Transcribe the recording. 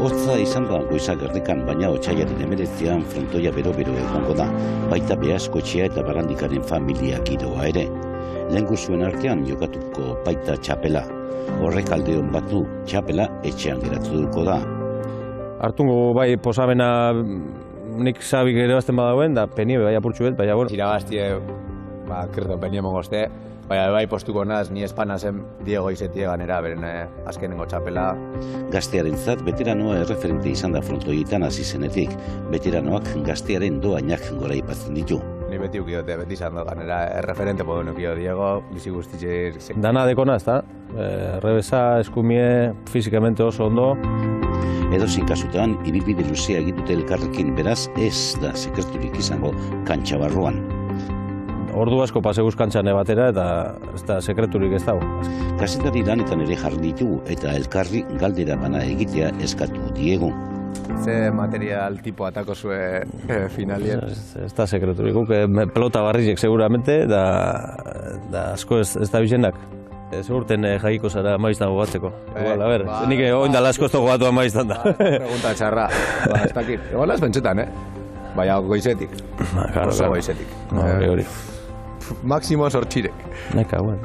Hotza izan da goizak erdikan, baina otsaiaren 19an frontoia bero-bero egongo da, baita Beaskoetxea eta Barandikaren familia giroa ere. Lehengo zuen artean jokatuko baita txapela. Horrek alde hon bat du, txapela etxean geratuko da. Hartungo bai posamena nik sabik ere bazten badauen, da penie bai apurtxu bet, baina bueno. Irabaztie, kirto penie mongozte, baina bai postuko naz, ni espana zen Diego izetie ganera, beren azkenengo txapela. Gaztearentzat veteranoa erreferente izan da frontoietan hasi zenetik. Veteranoak gaztearen doainak goraipatzen ditu. Ni beti ukiote, beti izan da ganera, erreferente poden ukio Diego, bizi guztitxe. Dana dekona, ezta? Rebesa, eskumie, fizikamente oso ondo. Edozein kasutan, ibilbide luzea egitute elkarrekin, beraz ez da sekreturik izango kantxa barruan. Ordu asko paseguz kantxane batera eta ez da sekreturik ez dago. Kazetari lanetan ere jarri ditugu eta elkarri galdera bana egitea eskatu diegu. Ze material tipo atako zue finalien? Ez da sekreturik, guk pelota barrizek seguramente, da asko ez da bizenak. Segurten jaiko zara maiztan gogatzeko. Igual, a ber, nik oindala asko ez da gogatu maiztan da. Pregunta txarra, ez dakit. Igual ez pentsetan, baina goizetik. Oso goizetik. Hori. Máximo sortxirek. Neka, bueno.